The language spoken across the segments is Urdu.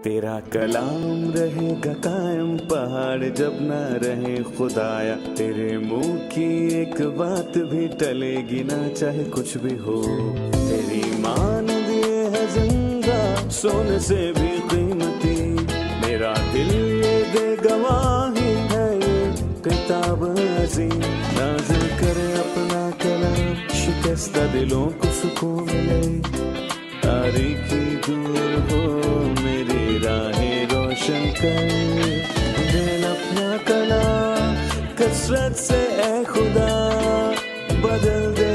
تیرا کلام رہے گا قائم پہاڑ جب نہ رہے خدایا، تیرے منہ کی ایک بات بھی ٹلے گی نہ چاہے کچھ بھی ہو، تیری مان دیے ہے زندہ سونے سے بھی قیمتی، میرا دل یہ دے گواہی ہے یہ کتاب عظیم، نازل کرے اپنا کلام شکستہ دلوں کو سکون ملے، تاریکی دور ہو میری راہیں روشن کر، دل اپنا کلام کثرت سے اے خدا بدل دے،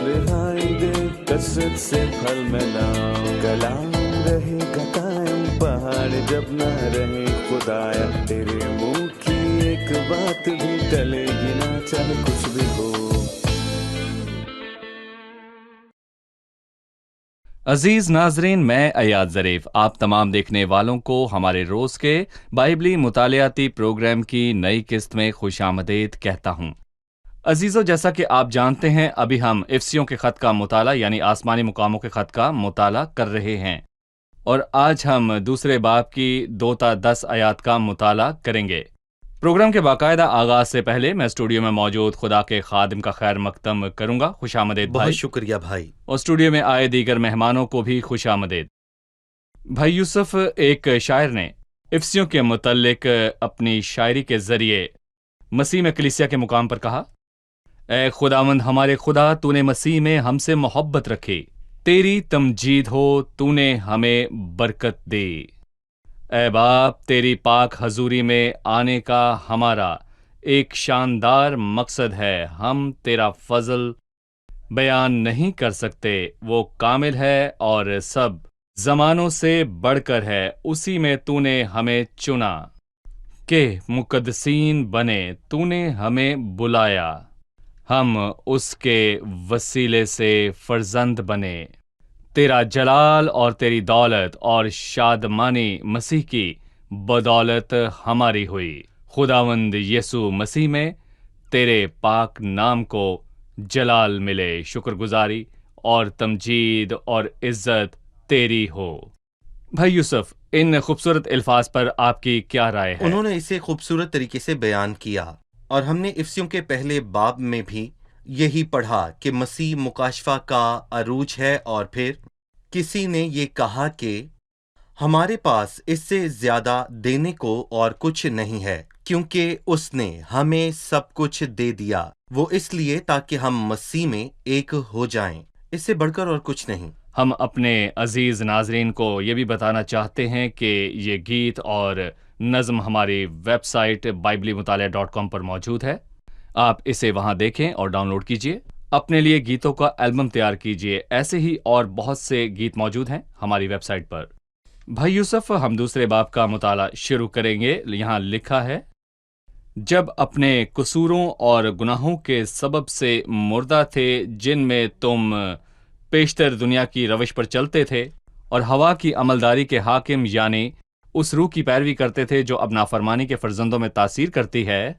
رہائی دے کثرت سے پھل ملاؤ، کلام رہے گا قائم پہاڑ جب نہ رہے خدایا، تیرے منہ کی ایک بات بھی ٹلے گی نہ چاہے کچھ بھی ہو۔ عزیز ناظرین، میں ایاد ظریف آپ تمام دیکھنے والوں کو ہمارے روز کے بائبلی مطالعاتی پروگرام کی نئی قسط میں خوش آمدید کہتا ہوں۔ عزیزو، جیسا کہ آپ جانتے ہیں ابھی ہم افسیوں کے خط کا مطالعہ یعنی آسمانی مقاموں کے خط کا مطالعہ کر رہے ہیں، اور آج ہم دوسرے باب کی 2 تا 10 آیات کا مطالعہ کریں گے۔ پروگرام کے باقاعدہ آغاز سے پہلے میں اسٹوڈیو میں موجود خدا کے خادم کا خیر مقدم کروں گا۔ خوش آمدید بھائی۔ بہت شکریہ بھائی۔ اور اسٹوڈیو میں آئے دیگر مہمانوں کو بھی خوش آمدید۔ بھائی یوسف، ایک شاعر نے افسیوں کے متعلق اپنی شاعری کے ذریعے مسیح میں کلیسیا کے مقام پر کہا، اے خداوند ہمارے خدا، تو نے مسیح میں ہم سے محبت رکھی، تیری تمجید ہو، تو نے ہمیں برکت دی۔ اے باپ، تیری پاک حضوری میں آنے کا ہمارا ایک شاندار مقصد ہے، ہم تیرا فضل بیان نہیں کر سکتے، وہ کامل ہے اور سب زمانوں سے بڑھ کر ہے، اسی میں تو نے ہمیں چنا کہ مقدسین بنے، تو نے ہمیں بلایا، ہم اس کے وسیلے سے فرزند بنے، تیرا جلال اور تیری دولت اور شادمانی مسیح کی بدولت ہماری ہوئی۔ خداوند یسوع مسیح میں تیرے پاک نام کو جلال ملے، شکر گزاری اور تمجید اور عزت تیری ہو۔ بھائی یوسف، ان خوبصورت الفاظ پر آپ کی کیا رائے ہے؟ انہوں نے اسے خوبصورت طریقے سے بیان کیا، اور ہم نے افسیوں کے پہلے باب میں بھی یہی پڑھا کہ مسیح مکاشفہ کا عروج ہے، اور پھر کسی نے یہ کہا کہ ہمارے پاس اس سے زیادہ دینے کو اور کچھ نہیں ہے، کیونکہ اس نے ہمیں سب کچھ دے دیا، وہ اس لیے تاکہ ہم مسیح میں ایک ہو جائیں، اس سے بڑھ کر اور کچھ نہیں۔ ہم اپنے عزیز ناظرین کو یہ بھی بتانا چاہتے ہیں کہ یہ گیت اور نظم ہماری ویب سائٹ biblimutaliah.com پر موجود ہے، آپ اسے وہاں دیکھیں اور ڈاؤن لوڈ کیجئے، اپنے لیے گیتوں کا البم تیار کیجئے، ایسے ہی اور بہت سے گیت موجود ہیں ہماری ویب سائٹ پر۔ بھائی یوسف، ہم دوسرے باب کا مطالعہ شروع کریں گے۔ یہاں لکھا ہے، جب اپنے قصوروں اور گناہوں کے سبب سے مردہ تھے جن میں تم پیشتر دنیا کی روش پر چلتے تھے اور ہوا کی عملداری کے حاکم یعنی اس روح کی پیروی کرتے تھے جو اب نافرمانی کے فرزندوں میں تاثیر کرتی ہے،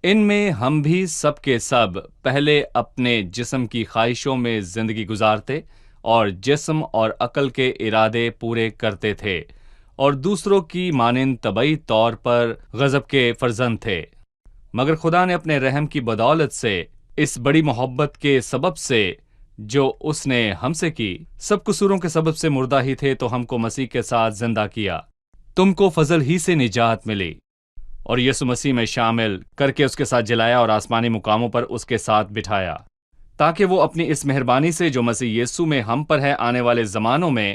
ان میں ہم بھی سب کے سب پہلے اپنے جسم کی خواہشوں میں زندگی گزارتے اور جسم اور عقل کے ارادے پورے کرتے تھے، اور دوسروں کی مانند طبعی طور پر غضب کے فرزند تھے، مگر خدا نے اپنے رحم کی بدولت سے، اس بڑی محبت کے سبب سے جو اس نے ہم سے کی، سب قصوروں کے سبب سے مردہ ہی تھے تو ہم کو مسیح کے ساتھ زندہ کیا، تم کو فضل ہی سے نجات ملی، اور یسوع مسیح میں شامل کر کے اس کے ساتھ جلایا اور آسمانی مقاموں پر اس کے ساتھ بٹھایا، تاکہ وہ اپنی اس مہربانی سے جو مسیح یسوع میں ہم پر ہے آنے والے زمانوں میں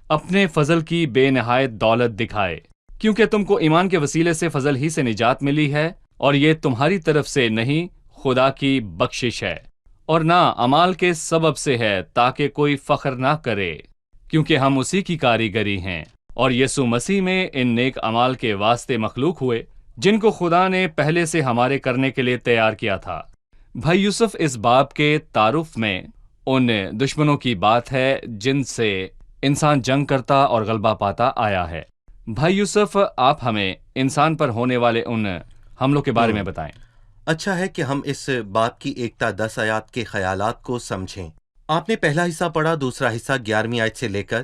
اپنے فضل کی بے نہایت دولت دکھائے، کیونکہ تم کو ایمان کے وسیلے سے فضل ہی سے نجات ملی ہے، اور یہ تمہاری طرف سے نہیں، خدا کی بخشش ہے، اور نہ اعمال کے سبب سے ہے، تاکہ کوئی فخر نہ کرے، کیونکہ ہم اسی کی کاریگری ہیں، اور یسوع مسیح میں ان نیک اعمال کے واسطے مخلوق ہوئے جن کو خدا نے پہلے سے ہمارے کرنے کے لیے تیار کیا تھا۔ بھائی یوسف، اس باب کے تعارف میں ان دشمنوں کی بات ہے جن سے انسان جنگ کرتا اور غلبہ پاتا آیا ہے۔ بھائی یوسف، آپ ہمیں انسان پر ہونے والے ان حملوں کے بارے میں بتائیں۔ اچھا ہے کہ ہم اس باب کی 1 تا 10 آیات کے خیالات کو سمجھیں۔ آپ نے پہلا حصہ پڑھا، دوسرا حصہ 11ویں آیت سے لے کر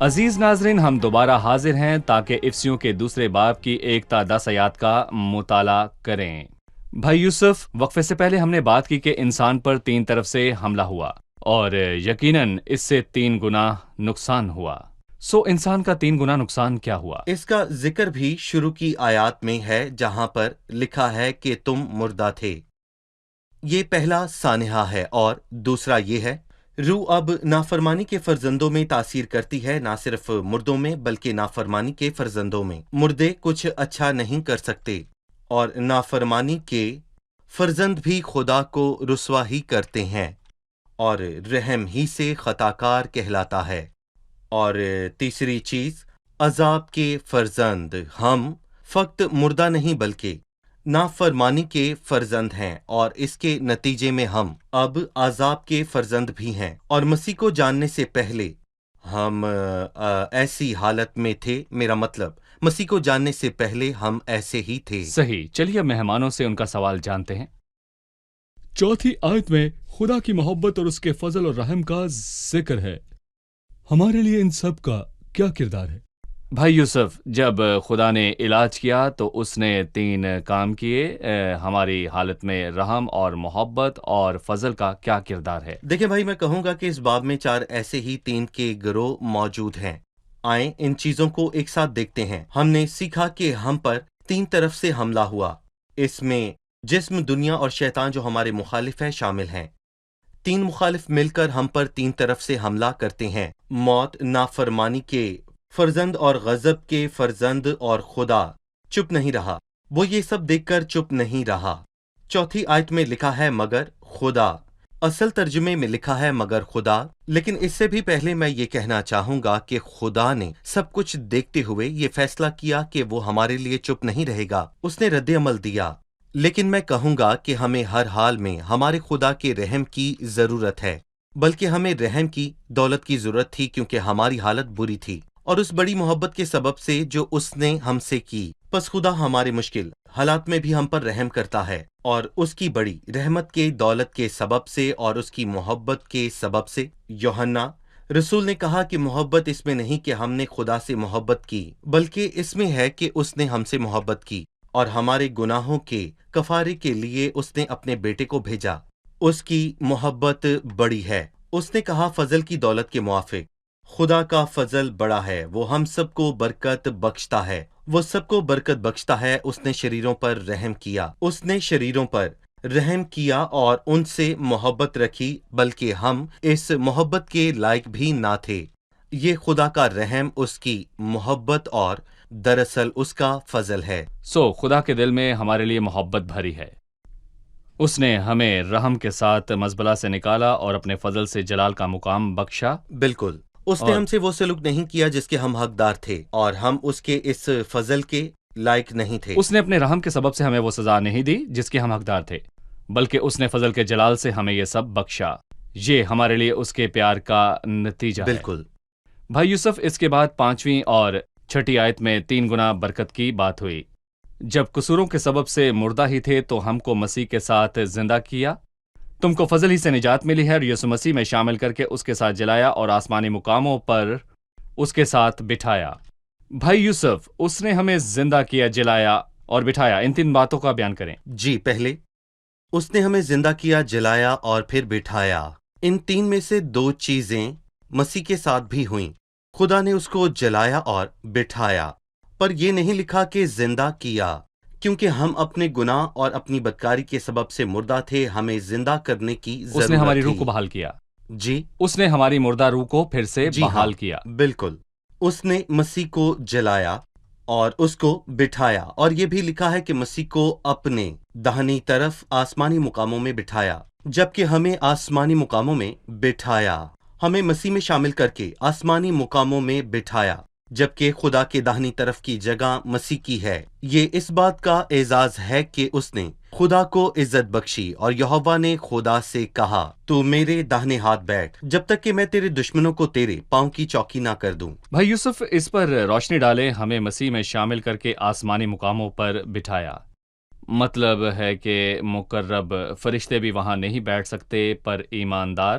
عزیز ناظرین، ہم دوبارہ حاضر ہیں تاکہ افسیوں کے دوسرے باب کی 1 تا 10 آیات کا مطالعہ کریں۔ بھائی یوسف، وقفے سے پہلے ہم نے بات کی کہ انسان پر 3 طرف سے حملہ ہوا اور یقیناً اس سے 3 گنا نقصان ہوا۔ انسان کا 3 گنا نقصان کیا ہوا؟ اس کا ذکر بھی شروع کی آیات میں ہے، جہاں پر لکھا ہے کہ تم مردہ تھے۔ یہ پہلا سانحہ ہے، اور دوسرا یہ ہے، روح اب نافرمانی کے فرزندوں میں تاثیر کرتی ہے، نہ صرف مردوں میں بلکہ نافرمانی کے فرزندوں میں۔ مردے کچھ اچھا نہیں کر سکتے، اور نافرمانی کے فرزند بھی خدا کو رسوا ہی کرتے ہیں، اور رحم ہی سے خطاکار کہلاتا ہے۔ اور تیسری چیز، عذاب کے فرزند، ہم فقط مردہ نہیں بلکہ نافرمانی کے فرزند ہیں، اور اس کے نتیجے میں ہم اب عذاب کے فرزند بھی ہیں۔ اور مسیح کو جاننے سے پہلے ہم ایسی حالت میں تھے، میرا مطلب مسیح کو جاننے سے پہلے ہم ایسے ہی تھے۔ صحیح، چلیے اب مہمانوں سے ان کا سوال جانتے ہیں۔ 4 آیت میں خدا کی محبت اور اس کے فضل اور رحم کا ذکر ہے۔ ہمارے لیے ان سب کا کیا کردار ہے؟ بھائی یوسف، جب خدا نے علاج کیا تو اس نے 3 کام کیے، ہماری حالت میں رحم اور محبت اور فضل کا کیا کردار ہے؟ دیکھیں بھائی، میں کہوں گا کہ اس باب میں 4 ایسے ہی 3 کے گروہ موجود ہیں۔ آئیں ان چیزوں کو ایک ساتھ دیکھتے ہیں۔ ہم نے سیکھا کہ ہم پر 3 طرف سے حملہ ہوا۔ اس میں جسم، دنیا اور شیطان جو ہمارے مخالف ہے شامل ہیں۔ 3 مخالف مل کر ہم پر 3 طرف سے حملہ کرتے ہیں۔ موت، نافرمانی کے فرزند اور غضب کے فرزند، اور خدا چپ نہیں رہا، وہ یہ سب دیکھ کر چپ نہیں رہا۔ 4 آیت میں لکھا ہے مگر خدا، اصل ترجمے میں لکھا ہے مگر خدا، لیکن اس سے بھی پہلے میں یہ کہنا چاہوں گا کہ خدا نے سب کچھ دیکھتے ہوئے یہ فیصلہ کیا کہ وہ ہمارے لیے چپ نہیں رہے گا، اس نے رد عمل دیا۔ لیکن میں کہوں گا کہ ہمیں ہر حال میں ہمارے خدا کے رحم کی ضرورت ہے، بلکہ ہمیں رحم کی دولت کی ضرورت تھی، کیونکہ ہماری حالت بری تھی، اور اس بڑی محبت کے سبب سے جو اس نے ہم سے کی، پس خدا ہمارے مشکل حالات میں بھی ہم پر رحم کرتا ہے، اور اس کی بڑی رحمت کے دولت کے سبب سے اور اس کی محبت کے سبب سے۔ یوحنا رسول نے کہا کہ محبت اس میں نہیں کہ ہم نے خدا سے محبت کی، بلکہ اس میں ہے کہ اس نے ہم سے محبت کی اور ہمارے گناہوں کے کفارے کے لیے اس نے اپنے بیٹے کو بھیجا۔ اس کی محبت بڑی ہے۔ اس نے کہا فضل کی دولت کے موافق، خدا کا فضل بڑا ہے، وہ ہم سب کو برکت بخشتا ہے، وہ سب کو برکت بخشتا ہے۔ اس نے شریروں پر رحم کیا، اس نے شریروں پر رحم کیا اور ان سے محبت رکھی، بلکہ ہم اس محبت کے لائق بھی نہ تھے۔ یہ خدا کا رحم، اس کی محبت اور دراصل اس کا فضل ہے۔ خدا کے دل میں ہمارے لیے محبت بھری ہے۔ اس نے ہمیں رحم کے ساتھ مزبلہ سے نکالا اور اپنے فضل سے جلال کا مقام بخشا۔ بالکل، اس نے ہم سے وہ سلوک نہیں کیا جس کے ہم حقدار تھے، اور ہم اس کے اس فضل کے لائق نہیں تھے۔ اس نے اپنے رحم کے سبب سے ہمیں وہ سزا نہیں دی جس کے ہم حقدار تھے، بلکہ اس نے فضل کے جلال سے ہمیں یہ سب بخشا۔ یہ ہمارے لیے اس کے پیار کا نتیجہ ہے۔ بالکل۔ بھائی یوسف، اس کے بعد 5ویں اور 6 آیت میں 3 گنا برکت کی بات ہوئی۔ جب قصوروں کے سبب سے مردہ ہی تھے تو ہم کو مسیح کے ساتھ زندہ کیا۔ تم کو فضل ہی سے نجات ملی ہے اور یسوع مسیح میں شامل کر کے اس کے ساتھ جلایا اور آسمانی مقاموں پر اس کے ساتھ بٹھایا۔ بھائی یوسف، اس نے ہمیں زندہ کیا، جلایا اور بٹھایا، ان 3 باتوں کا بیان کریں۔ جی، پہلے اس نے ہمیں زندہ کیا، جلایا اور پھر بٹھایا۔ ان 3 میں سے 2 چیزیں مسیح کے ساتھ بھی ہوئیں۔ خدا نے اس کو جلایا اور بٹھایا، پر یہ نہیں لکھا کہ زندہ کیا، کیونکہ ہم اپنے گناہ اور اپنی بدکاری کے سبب سے مردہ تھے۔ ہمیں زندہ کرنے کی ضرورت اس نے ہماری روح تھی۔ کو بحال کیا۔ جی، اس نے ہماری مردہ روح کو پھر سے جی بحال ہاں، کیا۔ بالکل۔ اس نے مسیح کو جلایا اور اس کو بٹھایا، اور یہ بھی لکھا ہے کہ مسیح کو اپنے داہنی طرف آسمانی مقاموں میں بٹھایا۔ جبکہ ہمیں آسمانی مقاموں میں بٹھایا، ہمیں مسیح میں شامل کر کے آسمانی مقاموں میں بٹھایا، جبکہ خدا کے داہنی طرف کی جگہ مسیح کی ہے۔ یہ اس بات کا اعزاز ہے کہ اس نے خدا کو عزت بخشی، اور یہوہ نے خدا سے کہا، تو میرے داہنے ہاتھ بیٹھ جب تک کہ میں تیرے دشمنوں کو تیرے پاؤں کی چوکی نہ کر دوں۔ بھائی یوسف، اس پر روشنی ڈالیں۔ ہمیں مسیح میں شامل کر کے آسمانی مقاموں پر بٹھایا، مطلب ہے کہ مقرب فرشتے بھی وہاں نہیں بیٹھ سکتے، پر ایماندار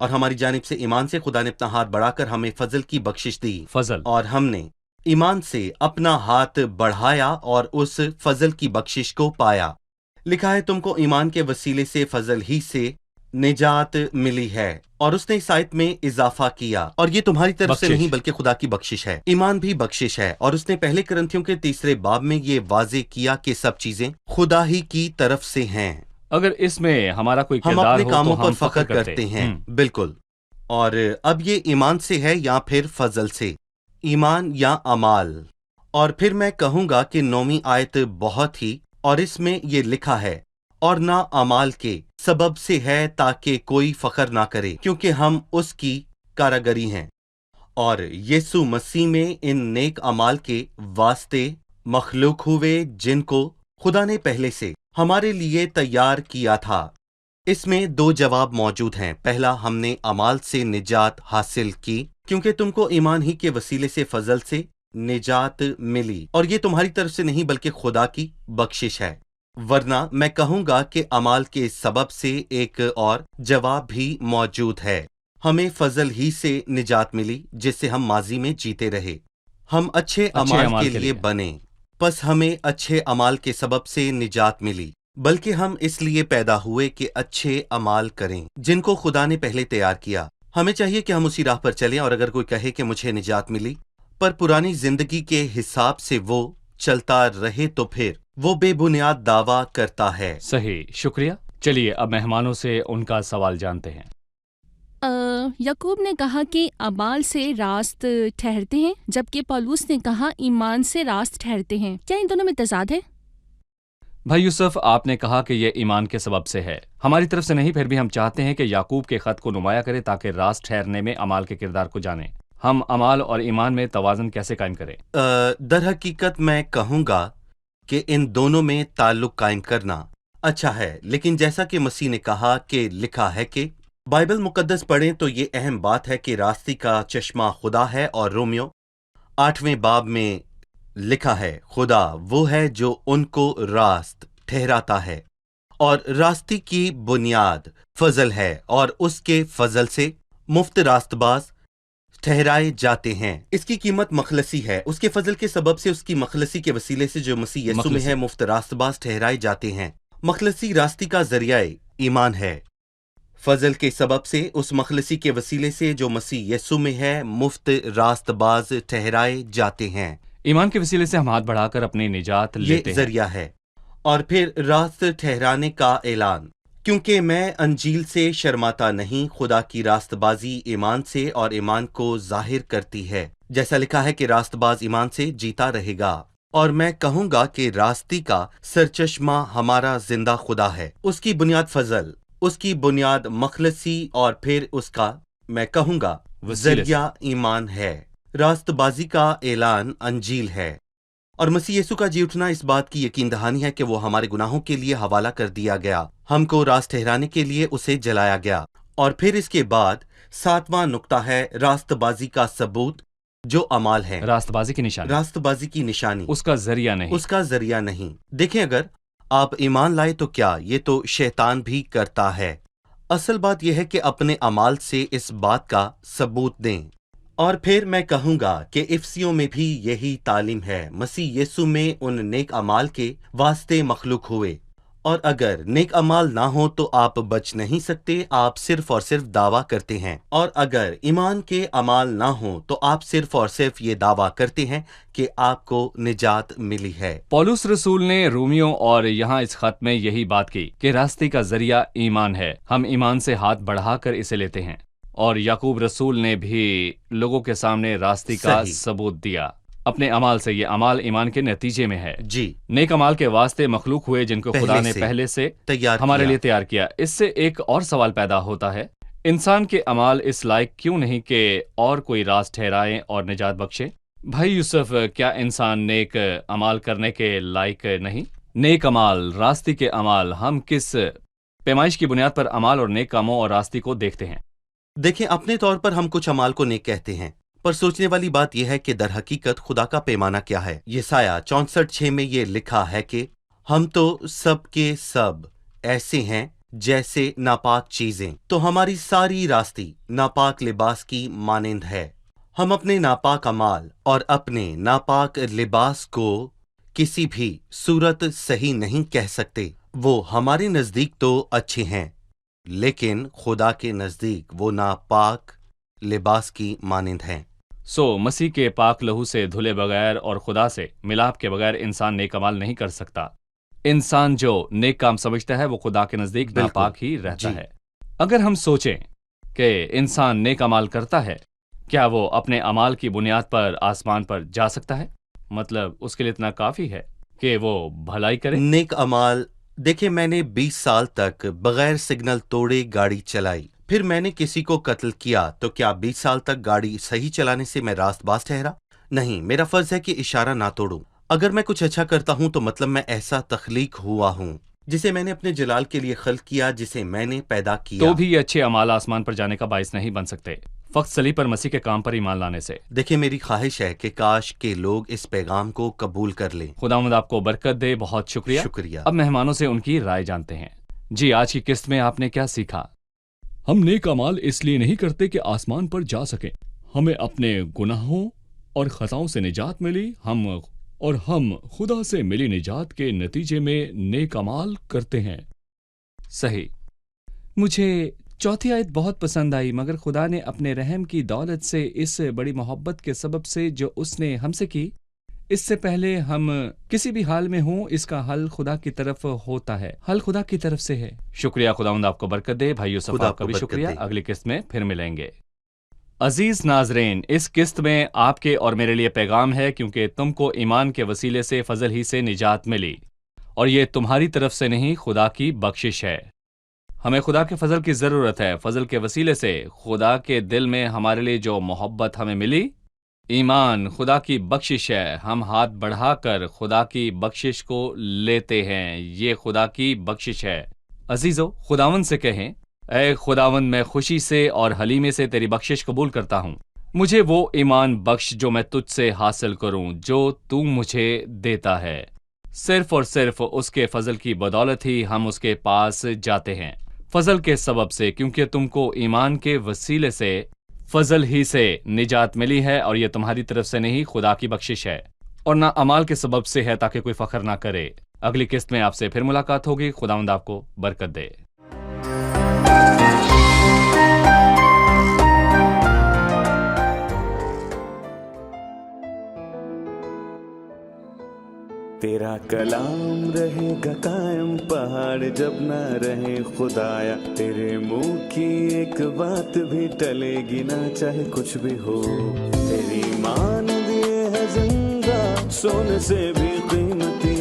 اور ہماری جانب سے ایمان سے خدا نے اپنا ہاتھ بڑھا کر ہمیں فضل کی بخشش دی، فضل اور ہم نے ایمان سے اپنا ہاتھ بڑھایا اور اس فضل کی بخشش کو پایا۔ لکھا ہے تم کو ایمان کے وسیلے سے فضل ہی سے نجات ملی ہے، اور اس نے اس آیت میں اضافہ کیا، اور یہ تمہاری طرف سے بخشش۔ نہیں بلکہ خدا کی بخشش ہے۔ ایمان بھی بخشش ہے، اور اس نے پہلے کرنتھیوں کے 3 باب میں یہ واضح کیا کہ سب چیزیں خدا ہی کی طرف سے ہیں۔ اگر اس میں ہمارا کوئی ہم کردار اپنے ہو کاموں تو پر ہم فخر کرتے ہیں، بالکل۔ اور اب یہ ایمان سے ہے یا پھر فضل سے، ایمان یا اعمال؟ اور پھر میں کہوں گا کہ 9ویں آیت بہت ہی، اور اس میں یہ لکھا ہے اور نہ اعمال کے سبب سے ہے تاکہ کوئی فخر نہ کرے، کیونکہ ہم اس کی کاراگری ہیں اور یسوع مسیح میں ان نیک اعمال کے واسطے مخلوق ہوئے جن کو خدا نے پہلے سے ہمارے لیے تیار کیا تھا۔ اس میں 2 جواب موجود ہیں۔ پہلا، ہم نے اعمال سے نجات حاصل کی کیونکہ تم کو ایمان ہی کے وسیلے سے فضل سے نجات ملی، اور یہ تمہاری طرف سے نہیں بلکہ خدا کی بخشش ہے۔ ورنہ میں کہوں گا کہ اعمال کے سبب سے ایک اور جواب بھی موجود ہے۔ ہمیں فضل ہی سے نجات ملی جس سے ہم ماضی میں جیتے رہے، ہم اچھے اعمال کے لیے بنے، پس ہمیں اچھے اعمال کے سبب سے نجات ملی، بلکہ ہم اس لیے پیدا ہوئے کہ اچھے اعمال کریں جن کو خدا نے پہلے تیار کیا۔ ہمیں چاہیے کہ ہم اسی راہ پر چلیں، اور اگر کوئی کہے کہ مجھے نجات ملی پر پرانی زندگی کے حساب سے وہ چلتا رہے تو پھر وہ بے بنیاد دعویٰ کرتا ہے۔ صحیح، شکریہ۔ چلیے اب مہمانوں سے ان کا سوال جانتے ہیں۔ یعقوب نے کہا کہ اعمال سے راست ٹھہرتے ہیں، جبکہ پولوس نے کہا ایمان سے راست ٹھہرتے ہیں۔ کیا ان دونوں میں تضاد ہے؟ بھائی یوسف، آپ نے کہا کہ یہ ایمان کے سبب سے ہے، ہماری طرف سے نہیں، پھر بھی ہم چاہتے ہیں کہ یعقوب کے خط کو نمایاں کرے تاکہ راست ٹھہرنے میں اعمال کے کردار کو جانیں۔ ہم اعمال اور ایمان میں توازن کیسے قائم کریں؟ در حقیقت میں کہوں گا کہ ان دونوں میں تعلق قائم کرنا اچھا ہے، لیکن جیسا کہ مسیح نے کہا کہ لکھا ہے کہ بائبل مقدس پڑھیں تو یہ اہم بات ہے کہ راستی کا چشمہ خدا ہے، اور رومیو 8ویں باب میں لکھا ہے خدا وہ ہے جو ان کو راست ٹھہراتا ہے، اور راستی کی بنیاد فضل ہے، اور اس کے فضل سے مفت راست باز ٹھہرائے جاتے ہیں۔ اس کی قیمت مخلصی ہے، اس کے فضل کے سبب سے، اس کی مخلصی کے وسیلے سے جو مسیح یسوع میں ہے مفت راست باز ٹھہرائے جاتے ہیں۔ مخلصی راستی کا ذریعہ ایمان ہے، فضل کے سبب سے اس مخلصی کے وسیلے سے جو مسیح یسوع میں ہے مفت راست باز ٹھہرائے جاتے ہیں۔ ایمان کے وسیلے سے ہم ہاتھ بڑھا کر اپنی نجات لیتے یہ ہیں۔ ذریعہ ہے، اور پھر راست ٹھہرانے کا اعلان، کیونکہ میں انجیل سے شرماتا نہیں، خدا کی راست بازی ایمان سے اور ایمان کو ظاہر کرتی ہے، جیسا لکھا ہے کہ راست باز ایمان سے جیتا رہے گا۔ اور میں کہوں گا کہ راستی کا سرچشمہ ہمارا زندہ خدا ہے، اس کی بنیاد فضل، اس کی بنیاد مخلصی، اور پھر اس کا میں کہوں گا ذریعہ ایمان ہے۔ راست بازی کا اعلان انجیل ہے، اور مسیح یسوع کا جی اٹھنا اس بات کی یقین دہانی ہے کہ وہ ہمارے گناہوں کے لیے حوالہ کر دیا گیا، ہم کو راست ٹھہرانے کے لیے اسے جلایا گیا۔ اور پھر اس کے بعد 7واں نقطہ ہے راست بازی کا ثبوت جو اعمال ہے، راست بازی کی نشانی، راست بازی کی نشانی، اس کا ذریعہ نہیں۔ اس کا ذریعہ نہیں۔ دیکھیں، اگر آپ ایمان لائے تو کیا یہ تو شیطان بھی کرتا ہے۔ اصل بات یہ ہے کہ اپنے اعمال سے اس بات کا ثبوت دیں۔ اور پھر میں کہوں گا کہ افسیوں میں بھی یہی تعلیم ہے، مسیح یسوع میں ان نیک اعمال کے واسطے مخلوق ہوئے، اور اگر نیک اعمال نہ ہوں تو آپ بچ نہیں سکتے، آپ صرف اور صرف دعویٰ کرتے ہیں، اور اگر ایمان کے اعمال نہ ہوں تو آپ صرف اور صرف یہ دعویٰ کرتے ہیں کہ آپ کو نجات ملی ہے۔ پولس رسول نے رومیوں اور یہاں اس خط میں یہی بات کی کہ راستی کا ذریعہ ایمان ہے، ہم ایمان سے ہاتھ بڑھا کر اسے لیتے ہیں، اور یعقوب رسول نے بھی لوگوں کے سامنے راستی کا صحیح ثبوت دیا اپنے اعمال سے۔ یہ اعمال ایمان کے نتیجے میں ہے۔ جی، نیک اعمال کے واسطے مخلوق ہوئے جن کو خدا نے پہلے سے ہمارے کیا لیے تیار کیا۔ اس سے ایک اور سوال پیدا ہوتا ہے، انسان کے اعمال اس لائق کیوں نہیں کہ اور کوئی راز ٹھہرائیں اور نجات بخشے؟ بھائی یوسف، کیا انسان نیک اعمال کرنے کے لائق نہیں؟ نیک اعمال، راستی کے اعمال، ہم کس پیمائش کی بنیاد پر اعمال اور نیک کاموں اور راستی کو دیکھتے ہیں؟ دیکھیں، اپنے طور پر ہم کچھ اعمال کو نیک کہتے ہیں، پر سوچنے والی بات یہ ہے کہ در حقیقت خدا کا پیمانہ کیا ہے۔ یسایہ 64:6 میں یہ لکھا ہے کہ ہم تو سب کے سب ایسے ہیں جیسے ناپاک چیزیں، تو ہماری ساری راستی ناپاک لباس کی مانند ہے۔ ہم اپنے ناپاک اعمال اور اپنے ناپاک لباس کو کسی بھی صورت صحیح نہیں کہہ سکتے۔ وہ ہمارے نزدیک تو اچھے ہیں، لیکن خدا کے نزدیک وہ ناپاک لباس کی مانند ہیں۔ مسیح کے پاک لہو سے دھلے بغیر اور خدا سے ملاپ کے بغیر انسان نیک عمل نہیں کر سکتا۔ انسان جو نیک کام سمجھتا ہے وہ خدا کے نزدیک بالکل، ناپاک ہی رہتا جی۔ ہے۔ اگر ہم سوچیں کہ انسان نیک عمل کرتا ہے، کیا وہ اپنے اعمال کی بنیاد پر آسمان پر جا سکتا ہے؟ مطلب اس کے لیے اتنا کافی ہے کہ وہ بھلائی کرے؟ نیک اعمال، دیکھیں میں نے 20 سال تک بغیر سگنل توڑے گاڑی چلائی، پھر میں نے کسی کو قتل کیا، تو کیا 20 سال تک گاڑی صحیح چلانے سے میں راست باز ٹھہرا؟ نہیں، میرا فرض ہے کہ اشارہ نہ توڑوں۔ اگر میں کچھ اچھا کرتا ہوں تو مطلب میں ایسا تخلیق ہوا ہوں جسے میں نے اپنے جلال کے لیے خلق کیا، جسے میں نے پیدا کیا۔ تو بھی یہ اچھے اعمال آسمان پر جانے کا باعث نہیں بن سکتے، فقط صلیب پر مسیح کے کام پر ایمان لانے سے۔ دیکھیں میری خواہش ہے کہ کاش کے لوگ اس پیغام کو قبول کر لیں۔ خداوند آپ کو برکت دے، بہت شکریہ۔ شکریہ۔ اب مہمانوں سے ان کی رائے جانتے ہیں۔ جی، آج کی قسط میں آپ نے کیا سیکھا؟ ہم نیک اعمال اس لیے نہیں کرتے کہ آسمان پر جا سکیں۔ ہمیں اپنے گناہوں اور خطاؤں سے نجات ملی، ہم خدا سے ملی نجات کے نتیجے میں نیک اعمال کرتے ہیں۔ صحیح۔ مجھے چوتھی آیت بہت پسند آئی، مگر خدا نے اپنے رحم کی دولت سے اس بڑی محبت کے سبب سے جو اس نے ہم سے کی، اس سے پہلے ہم کسی بھی حال میں ہوں، اس کا حل خدا کی طرف ہوتا ہے، حل خدا کی طرف سے ہے۔ شکریہ، خداوند آپ کو برکت دے۔ بھائیو خدا صفا آپ کا کو بھی برکت شکریہ۔ دے۔ اگلی قسط میں پھر ملیں گے۔ عزیز ناظرین، اس قسط میں آپ کے اور میرے لیے پیغام ہے، کیونکہ تم کو ایمان کے وسیلے سے فضل ہی سے نجات ملی، اور یہ تمہاری طرف سے نہیں، خدا کی بخشش ہے۔ ہمیں خدا کے فضل کی ضرورت ہے۔ فضل کے وسیلے سے خدا کے دل میں ہمارے لیے جو محبت ہمیں ملی، ایمان خدا کی بخشش ہے۔ ہم ہاتھ بڑھا کر خدا کی بخشش کو لیتے ہیں، یہ خدا کی بخشش ہے۔ عزیزو، خداوند سے کہیں، اے خداوند، میں خوشی سے اور حلیمے سے تیری بخشش قبول کرتا ہوں۔ مجھے وہ ایمان بخش جو میں تجھ سے حاصل کروں، جو تو مجھے دیتا ہے۔ صرف اور صرف اس کے فضل کی بدولت ہی ہم اس کے پاس جاتے ہیں، فضل کے سبب سے، کیونکہ تم کو ایمان کے وسیلے سے فضل ہی سے نجات ملی ہے، اور یہ تمہاری طرف سے نہیں، خدا کی بخشش ہے، اور نہ اعمال کے سبب سے ہے، تاکہ کوئی فخر نہ کرے۔ اگلی قسط میں آپ سے پھر ملاقات ہوگی۔ خداوند آپ کو برکت دے۔ تیرا کلام رہے گا قائم، پہاڑ جب نہ رہے خدایا، تیرے منہ کی ایک بات بھی ٹلے گی نہ، چاہے کچھ بھی ہو۔ تیری مان دیے ہے زندہ، سونے سے بھی قیمتی،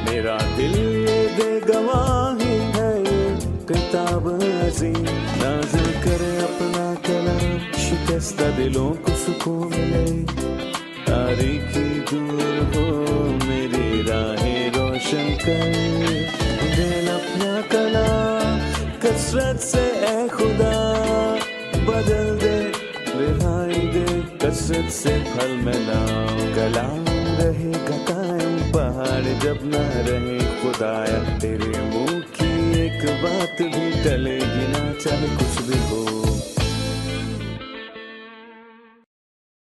میرا دل یہ دے گواہی ہے، یہ کتاب عظیم نازل کرے اپنا کلام، شکستہ دلوں کو سکون ملے، تاریکی دور ہو میری راہیں روشن کر، دل اپنا کلام کثرت سے اے خدا بدل دے، رہائی دے کثرت سے پھل ملاؤ۔ کلام رہے گا قائم، پہاڑ جب نہ رہے خدایا، تیرے منہ کی ایک بات بھی ٹلے گی نہ، چاہے کچھ بھی ہو۔